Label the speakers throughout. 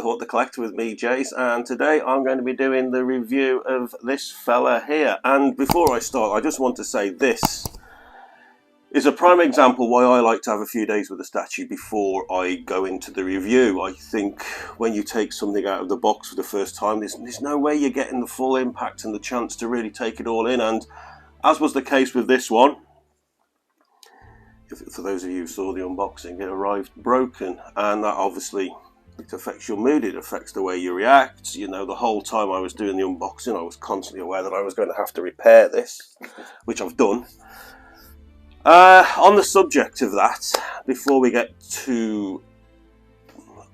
Speaker 1: Caught the Collector with me, Jace, and today I'm going to be doing the review of this fella here. And before I start, I just want to say this is a prime example why I like to have a few days with the statue before I go into the review. I think when you take something out of the box for the first time, there's no way you're getting the full impact and the chance to really take it all in. And as was the case with this one, for those of you who saw the unboxing, it arrived broken, and that obviously it affects your mood, it affects the way you react. You know, the whole time I was doing the unboxing, I was constantly aware that I was going to have to repair this, which I've done. On the subject of that, before we get too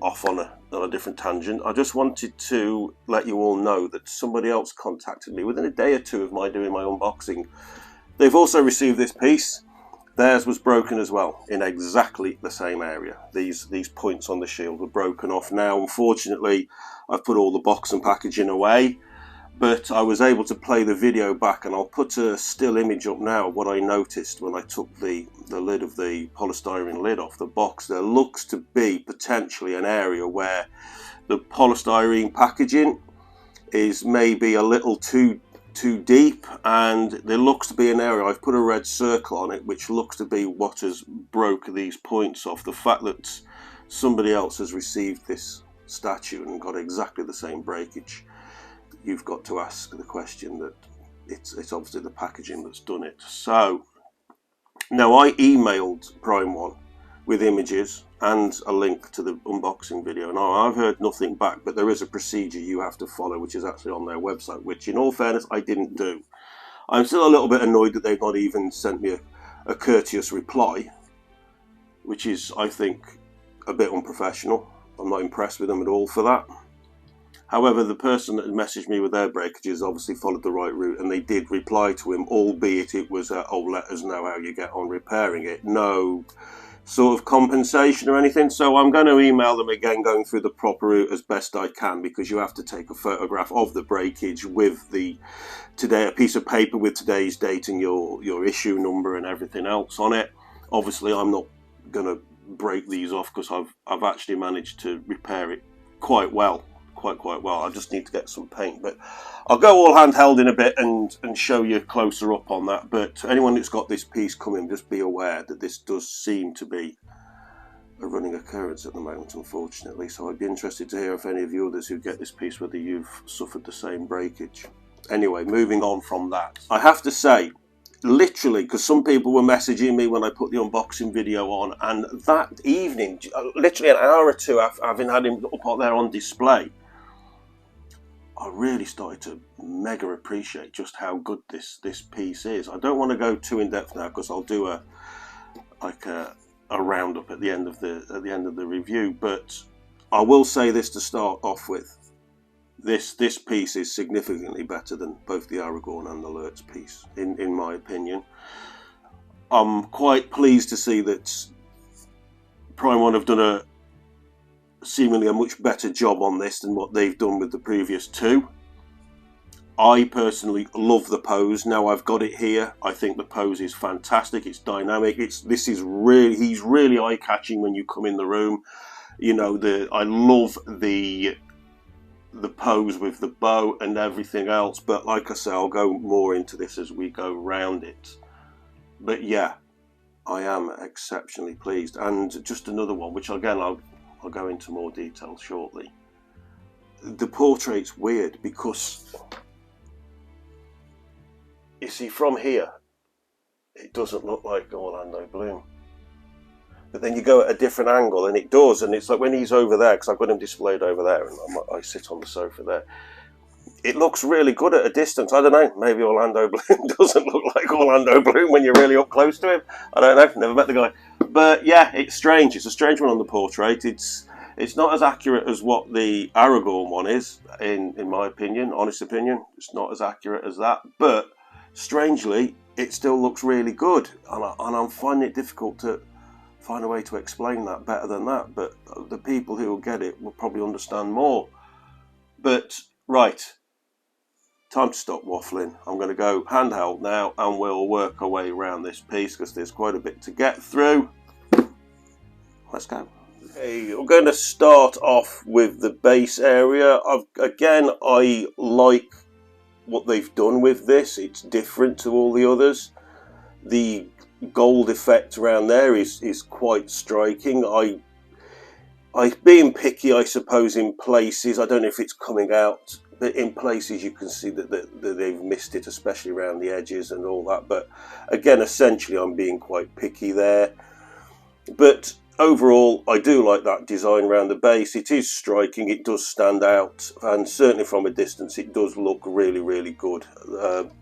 Speaker 1: off on a different tangent, I just wanted to let you all know that somebody else contacted me within a day or two of my doing my unboxing. They've also received this piece. Theirs was broken as well, in exactly the same area. These points on the shield were broken off. Now, unfortunately, I've put all the box and packaging away, but I was able to play the video back, and I'll put a still image up now of what I noticed when I took the lid of the polystyrene lid off the box. There looks to be potentially an area where the polystyrene packaging is maybe a little too deep, and there looks to be an area, I've put a red circle on it, which looks to be what has broke these points off. The fact that somebody else has received this statue and got exactly the same breakage, you've got to ask the question that it's obviously the packaging that's done it. So now I emailed Prime One with images and a link to the unboxing video. Now, I've heard nothing back, but there is a procedure you have to follow, which is actually on their website, which in all fairness I didn't do. I'm still a little bit annoyed that they've not even sent me a courteous reply, which is, I think, a bit unprofessional. I'm not impressed with them at all for that. However, the person that messaged me with their breakages obviously followed the right route, and they did reply to him, albeit it was oh, let us know how you get on repairing it. No sort of compensation or anything. So I'm going to email them again, going through the proper route as best I can, because you have to take a photograph of the breakage with a piece of paper with today's date and your issue number and everything else on it. Obviously, I'm not going to break these off because I've actually managed to repair it quite well. Quite well. I just need to get some paint, but I'll go all handheld in a bit and show you closer up on that. But anyone that's got this piece coming, just be aware that this does seem to be a running occurrence at the moment, unfortunately. So I'd be interested to hear if any of you others who get this piece, whether you've suffered the same breakage. Anyway, moving on from that, I have to say, literally, because some people were messaging me when I put the unboxing video on, and that evening, literally an hour or two after having had him up there on display, I really started to mega appreciate just how good this piece is. I don't want to go too in depth now, because I'll do a roundup at the end of the review. But I will say this to start off with: this piece is significantly better than both the Aragorn and the Lurtz piece, in my opinion. I'm quite pleased to see that Prime One have done seemingly a much better job on this than what they've done with the previous two. I personally love the pose. Now I've got it here, I think the pose is fantastic. It's dynamic. He's really eye-catching when you come in the room. You know, I love the pose with the bow and everything else, but like I say, I'll go more into this as we go round it. But yeah, I am exceptionally pleased. And just another one, which again I'll go into more detail shortly. The portrait's weird because, you see, from here it doesn't look like Orlando Bloom, but then you go at a different angle and it does, and it's like when he's over there, because I've got him displayed over there and I sit on the sofa there, it looks really good at a distance. I don't know, maybe Orlando Bloom doesn't look like Orlando Bloom when you're really up close to him. I don't know, never met the guy. But yeah, it's strange. It's a strange one on the portrait. It's not as accurate as what the Aragorn one is, in my opinion, honest opinion. It's not as accurate as that. But strangely, it still looks really good. And I'm finding it difficult to find a way to explain that better than that. But the people who will get it will probably understand more. But, right. Time to stop waffling. I'm going to go handheld now and we'll work our way around this piece because there's quite a bit to get through. Let's go. Okay, I'm going to start off with the base area. I like what they've done with this. It's different to all the others. The gold effect around there is quite striking. I being picky, I suppose, in places, I don't know if it's coming out, but in places you can see that they've missed it, especially around the edges and all that. But again, essentially, I'm being quite picky there. But overall, I do like that design around the base. It is striking, it does stand out, and certainly from a distance, it does look really, really good.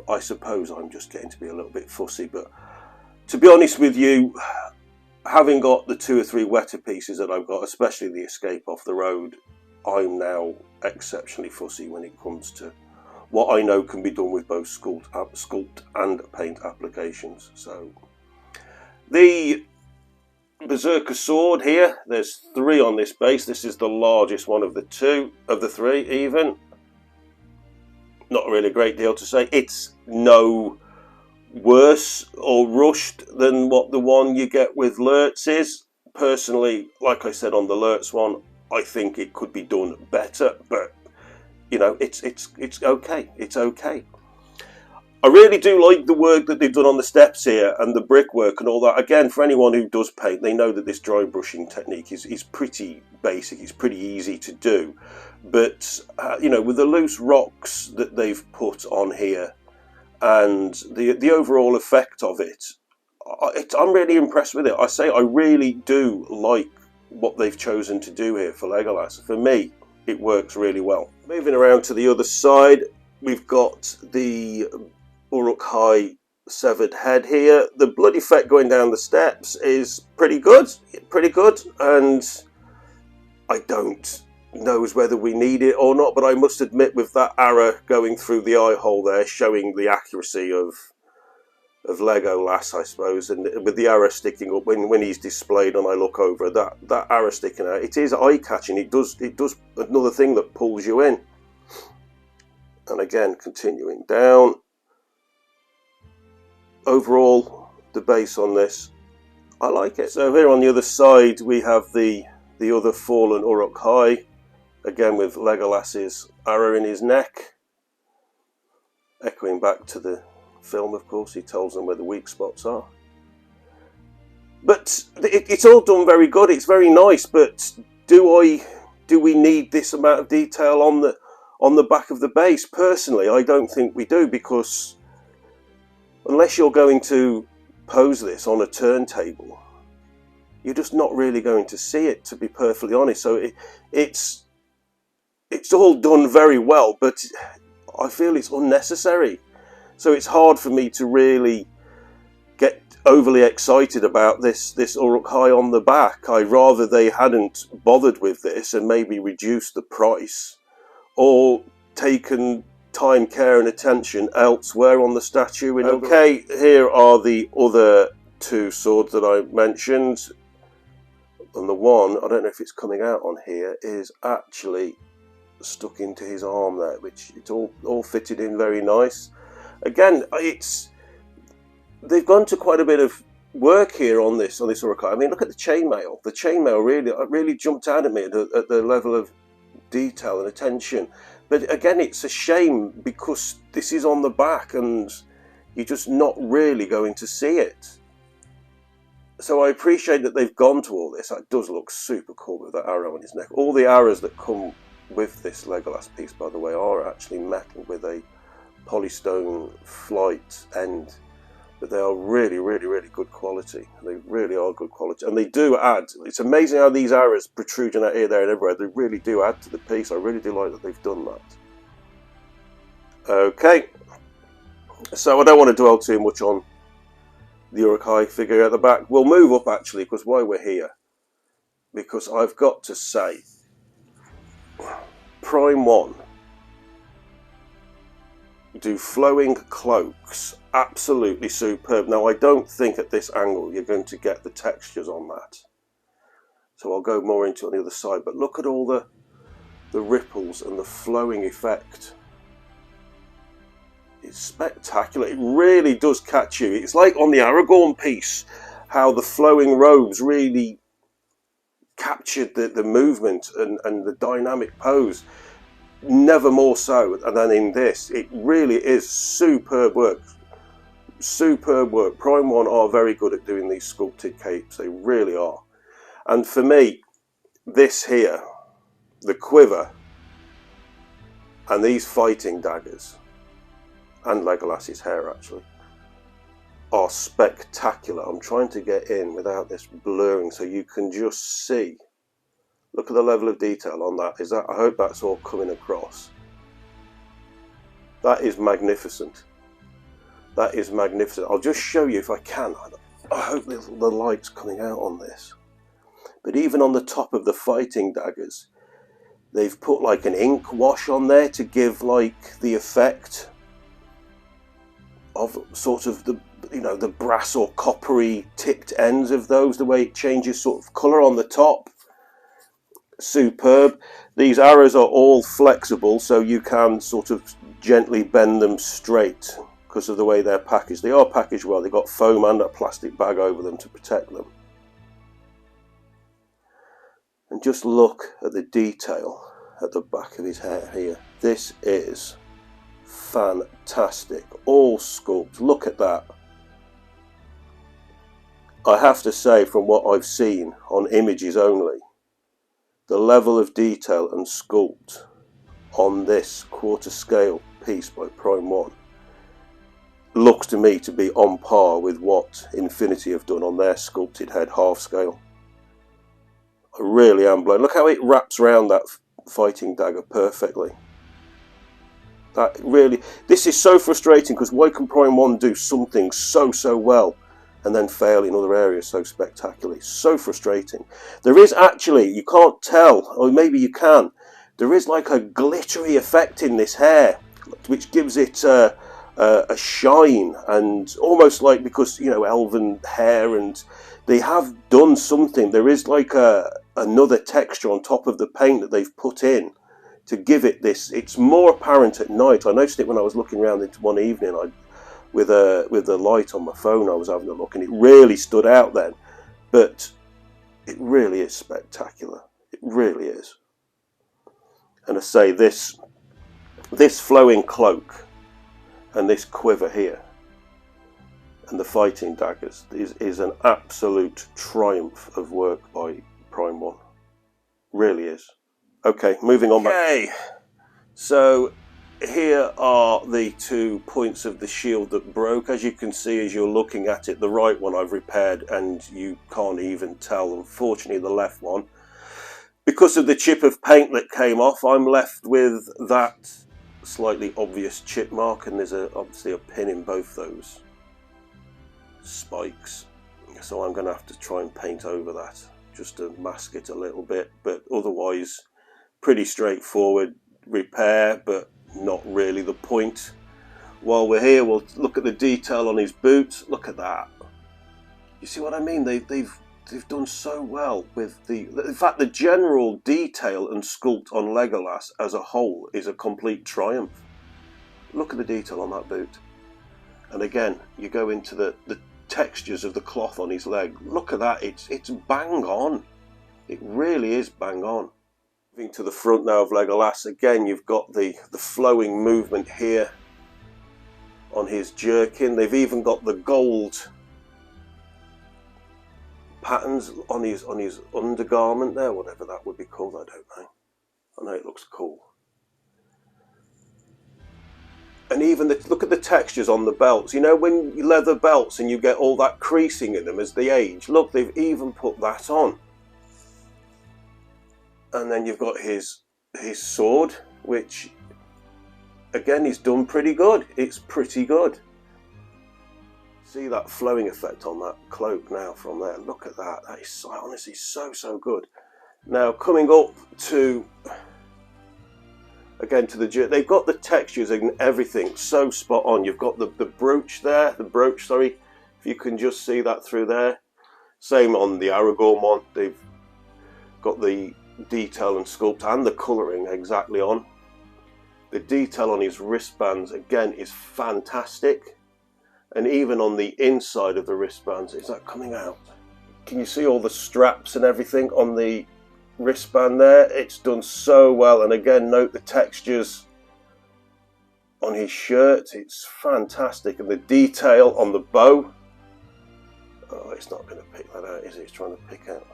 Speaker 1: I suppose I'm just getting to be a little bit fussy, but to be honest with you, having got the 2 or 3 wetter pieces that I've got, especially the Escape Off the Road, I'm now exceptionally fussy when it comes to what I know can be done with both sculpt and paint applications. So the Berserker sword here, there's 3 on this base. This is the largest one of the 3 even. Not really a great deal to say. It's no worse or rushed than what the one you get with Lurtz is. Personally, like I said on the Lurtz one, I think it could be done better, but you know, it's okay. It's okay. I really do like the work that they've done on the steps here and the brickwork and all that. Again, for anyone who does paint, they know that this dry brushing technique is pretty basic. It's pretty easy to do, but you know, with the loose rocks that they've put on here and the overall effect of it, I'm really impressed with it. I say I really do like what they've chosen to do here for Legolas. For me, it works really well. Moving around to the other side, we've got the Uruk-hai severed head here. The blood effect going down the steps is pretty good, and I don't knows whether we need it or not, but I must admit, with that arrow going through the eye hole there, showing the accuracy of Legolas, I suppose, and with the arrow sticking up when he's displayed and I look over, that arrow sticking out, it is eye-catching. It does another thing that pulls you in. And again, continuing down, overall the base on this, I like it. So here on the other side we have the other fallen Uruk-hai, again with Legolas's arrow in his neck, echoing back to the film. Of course, he tells them where the weak spots are. But it's all done very good. It's very nice. But do we need this amount of detail on the back of the base? Personally, I don't think we do, because unless you're going to pose this on a turntable, you're just not really going to see it, to be perfectly honest. So it's all done very well, but I feel it's unnecessary. So it's hard for me to really get overly excited about this Uruk-hai on the back. I'd rather they hadn't bothered with this and maybe reduced the price, or taken time, care and attention elsewhere on the statue. Okay, here are the other 2 swords that I mentioned. And the one, I don't know if it's coming out on here, is actually stuck into his arm there, which it's all fitted in very nice. Again, they've gone to quite a bit of work here on this Uruk-hai. I mean, look at the chainmail. The chainmail really jumped out at me at the level of detail and attention. But again, it's a shame because this is on the back and you're just not really going to see it. So I appreciate that they've gone to all this. It does look super cool with that arrow on his neck. All the arrows that come with this Legolas piece, by the way, are actually metal with a polystone flight end. But they are really, really, really good quality. They really are good quality. And they do add, it's amazing how these arrows protruding out here, there and everywhere, they really do add to the piece. I really do like that they've done that. Okay. So I don't want to dwell too much on the Uruk-hai figure at the back. We'll move up actually, because why we're here. Because I've got to say, Prime 1 do flowing cloaks absolutely superb. Now I don't think at this angle you're going to get the textures on that, so I'll go more into it on the other side, but look at all the ripples and the flowing effect. It's spectacular. It really does catch you. It's like on the Aragorn piece, how the flowing robes really captured the movement and the dynamic pose. Never more so than in this. It really is superb work. Superb work. Prime One are very good at doing these sculpted capes. They really are. And for me, this here, the quiver, and these fighting daggers, and Legolas's hair actually, are spectacular. I'm trying to get in without this blurring so you can just see. Look at the level of detail on that. I hope that's all coming across. That is magnificent. That is magnificent. I'll just show you if I can. I hope the light's coming out on this. But even on the top of the fighting daggers, they've put like an ink wash on there to give like the effect of sort of the, you know, the brass or coppery tipped ends of those, the way it changes sort of colour on the top. Superb. These arrows are all flexible, so you can sort of gently bend them straight because of the way they're packaged. They are packaged well. They've got foam and a plastic bag over them to protect them. And just look at the detail at the back of his hair here. This is fantastic. All sculpt. Look at that. I have to say, from what I've seen on images only, the level of detail and sculpt on this quarter scale piece by Prime One looks to me to be on par with what Infinity have done on their sculpted head half scale. I really am blown. Look how it wraps around that fighting dagger perfectly. That really, this is so frustrating, because why can Prime One do something so well and then fail in other areas so spectacularly? So frustrating. There is actually, you can't tell, or maybe you can, there is like a glittery effect in this hair which gives it a shine, and almost like, because, you know, elven hair, and they have done something. There is like another texture on top of the paint that they've put in to give it this. It's more apparent at night. I noticed it when I was looking around into one evening. With the light on my phone, I was having a look, and it really stood out then. But it really is spectacular. It really is. And I say, this flowing cloak and this quiver here and the fighting daggers is an absolute triumph of work by Prime One. Really is. Okay, moving on back. Okay, so here are the 2 points of the shield that broke. As you can see, as you're looking at it, the right one I've repaired, and you can't even tell. Unfortunately, the left one, because of the chip of paint that came off, I'm left with that slightly obvious chip mark, and there's obviously a pin in both those spikes. So I'm going to have to try and paint over that just to mask it a little bit, but otherwise pretty straightforward repair, but not really the point. While we're here, we'll look at the detail on his boots. Look at that. You see what I mean? They've done so well with in fact, the general detail and sculpt on Legolas as a whole is a complete triumph. Look at the detail on that boot. And again, you go into the textures of the cloth on his leg. Look at that. It's bang on. It really is bang on. Moving to the front now of Legolas, again you've got the flowing movement here on his jerkin. They've even got the gold patterns on his undergarment there, whatever that would be called, I don't know. I know it looks cool. And even look at the textures on the belts. You know, when you leather belts and you get all that creasing in them as they age, look, they've even put that on. And then you've got his sword, which again is done pretty good. It's pretty good. See that flowing effect on that cloak now from there. Look at that. That is honestly so good. Now coming up to, again, to the jerk, they've got the textures and everything so spot on. You've got the brooch there, sorry, if you can just see that through there. Same on the Aragorn one. They've got the detail and sculpt and the colouring exactly on. The detail on his wristbands again is fantastic, and even on the inside of the wristbands, is that coming out? Can you see all the straps and everything on the wristband there? It's done so well. And again, note the textures on his shirt. It's fantastic. And the detail on the bow. Oh, it's not going to pick that out, is it? It's trying to pick out.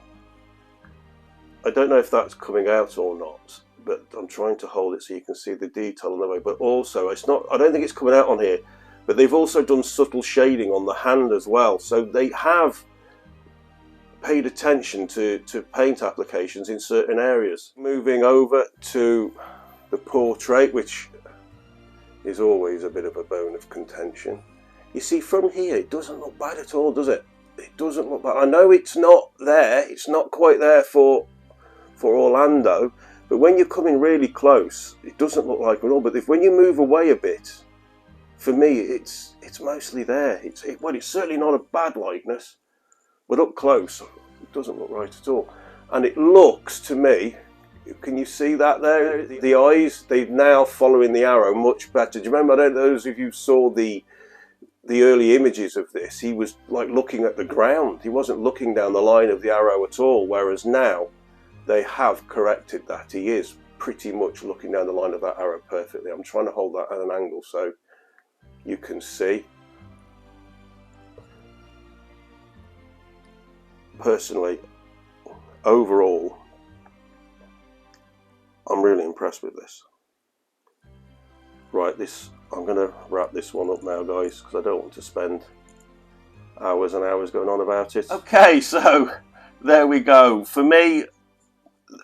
Speaker 1: I don't know if that's coming out or not, but I'm trying to hold it so you can see the detail on the way. But also, it's not, I don't think it's coming out on here, but they've also done subtle shading on the hand as well. So they have paid attention to paint applications in certain areas. Moving over to the portrait, which is always a bit of a bone of contention. You see, from here, it doesn't look bad at all, does it? It doesn't look bad. I know it's not there, it's not quite there for Orlando, but when you're coming really close, it doesn't look like it at all. But when you move away a bit, for me, it's mostly there. Well, it's certainly not a bad likeness, but up close, it doesn't look right at all. And it looks to me, can you see that there? The eyes, they're now following the arrow much better. Do you remember, I don't know those of you saw the early images of this, he was like looking at the ground. He wasn't looking down the line of the arrow at all, whereas now they have corrected that. He is pretty much looking down the line of that arrow perfectly. I'm trying to hold that at an angle so you can see. Personally, overall, I'm really impressed with this. Right, I'm going to wrap this one up now, guys, because I don't want to spend hours and hours going on about it. Okay, so there we go. For me,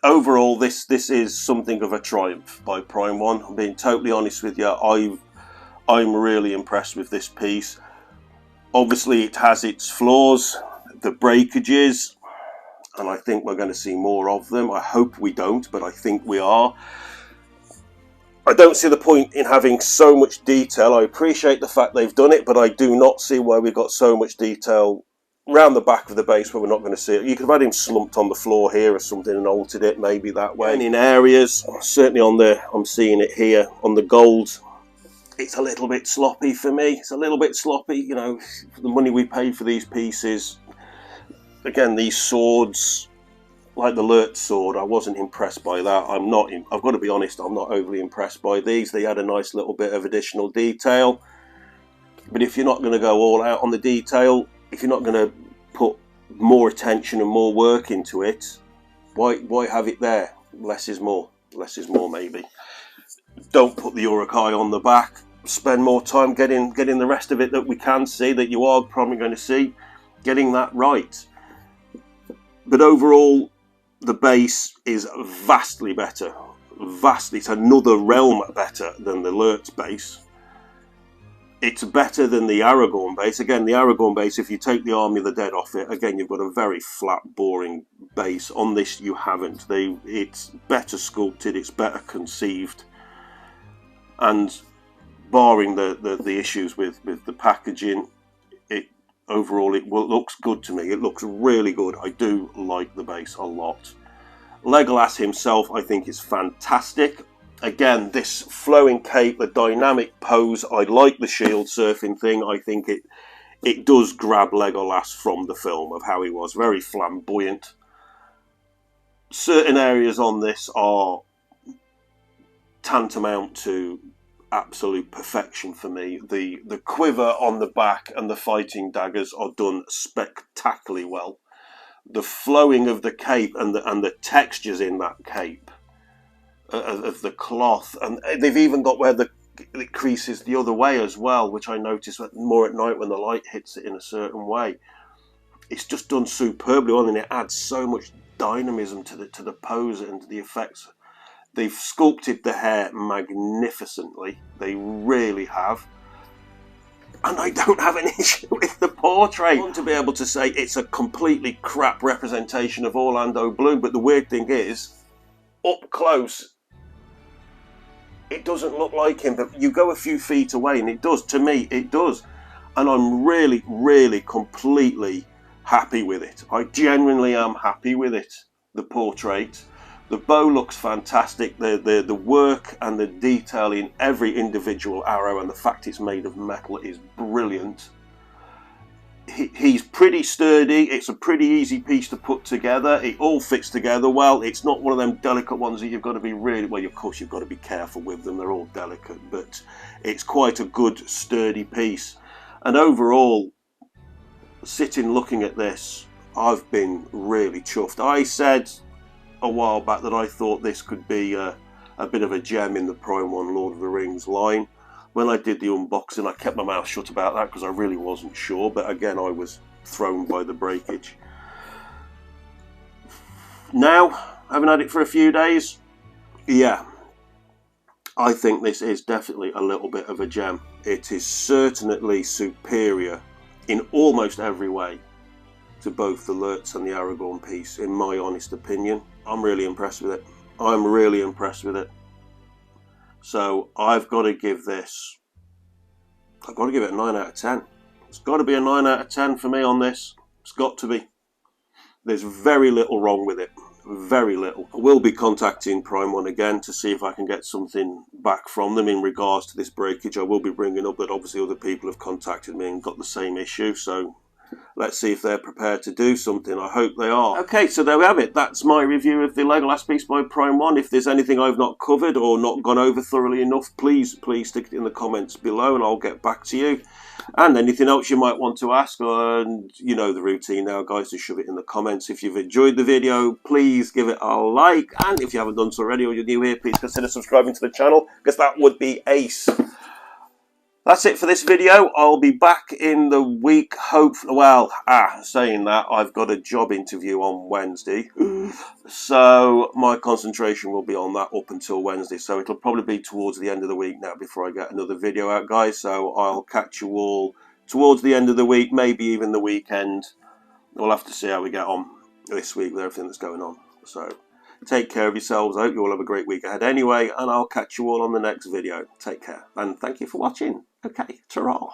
Speaker 1: overall, this is something of a triumph by Prime One. I'm being totally honest with you. I'm really impressed with this piece. Obviously, it has its flaws, the breakages, and I think we're going to see more of them. I hope we don't, but I think we are. I don't see the point in having so much detail. I appreciate the fact they've done it, but I do not see why we've got so much detail round the back of the base where we're not going to see it. You could have had him slumped on the floor here or something and altered it maybe that way. And in areas, certainly on the, I'm seeing it here, on the gold, it's a little bit sloppy for me. It's a little bit sloppy, you know, for the money we paid for these pieces. Again, these swords, like the Lurt sword, I wasn't impressed by that. I've got to be honest, I'm not overly impressed by these. They had a nice little bit of additional detail. But if you're not going to go all out on the detail, if you're not going to put more attention and more work into it, why have it there? Less is more. Less is more, maybe. Don't put the Urukai on the back. Spend more time getting the rest of it that we can see, that you are probably going to see, getting that right. But overall, the base is vastly better. Vastly, it's another realm better than the Lurt's base. It's better than the Aragorn base. Again, the Aragorn base, if you take the Army of the Dead off it, again, you've got a very flat, boring base. On this, you haven't. It's better sculpted, it's better conceived. And barring the issues with the packaging, overall, it looks good to me. It looks really good. I do like the base a lot. Legolas himself, I think, is fantastic. Again, this flowing cape, the dynamic pose, I like the shield surfing thing. I think it does grab Legolas from the film of how he was. Very flamboyant. Certain areas on this are tantamount to absolute perfection for me. The quiver on the back and the fighting daggers are done spectacularly well. The flowing of the cape and the textures in that cape of the cloth, and they've even got where it creases the other way as well, which I notice more at night when the light hits it in a certain way. It's just done superbly well, and it adds so much dynamism to the pose and to the effects. They've sculpted the hair magnificently. They really have. And I don't have an issue with the portrait. I want to be able to say it's a completely crap representation of Orlando Bloom, but the weird thing is, up close, it doesn't look like him, but you go a few feet away and it does. To me, it does. And I'm really, really completely happy with it. I genuinely am happy with it, the portrait. The bow looks fantastic. The work and the detail in every individual arrow, and the fact it's made of metal, is brilliant. he's pretty sturdy. It's a pretty easy piece to put together. It all fits together well. It's not one of them delicate ones that you've got to be really, well, of course you've got to be careful with them. They're all delicate, but it's quite a good sturdy piece. And overall, sitting looking at this, I've been really chuffed. I said a while back that I thought this could be a bit of a gem in the Prime 1 Lord of the Rings line. When I did the unboxing, I kept my mouth shut about that because I really wasn't sure, but again, I was thrown by the breakage. Now, having had it for a few days, yeah, I think this is definitely a little bit of a gem. It is certainly superior in almost every way to both the Lurtz and the Aragorn piece, in my honest opinion. I'm really impressed with it. I'm really impressed with it. So I've got to give this, I've got to give it a 9 out of 10. It's got to be a 9 out of 10 for me on this. It's got to be. There's very little wrong with it. Very little. I will be contacting Prime 1 again to see if I can get something back from them in regards to this breakage. I will be bringing up that obviously other people have contacted me and got the same issue, so let's see if they're prepared to do something. I hope they are. Okay, so there we have it. That's my review of the Legolas piece by Prime 1. If there's anything I've not covered or not gone over thoroughly enough, please stick it in the comments below and I'll get back to you. And anything else you might want to ask, and you know the routine now, guys, to shove it in the comments. If you've enjoyed the video, please give it a like. And if you haven't done so already or you're new here, please consider subscribing to the channel, because that would be ace. That's it for this video. I'll be back in the week, hopefully. Well, saying that, I've got a job interview on Wednesday. So my concentration will be on that up until Wednesday. So it'll probably be towards the end of the week now before I get another video out, guys. So I'll catch you all towards the end of the week, maybe even the weekend. We'll have to see how we get on this week with everything that's going on. So take care of yourselves. I hope you all have a great week ahead anyway, and I'll catch you all on the next video. Take care, and thank you for watching. Okay, ta-ra.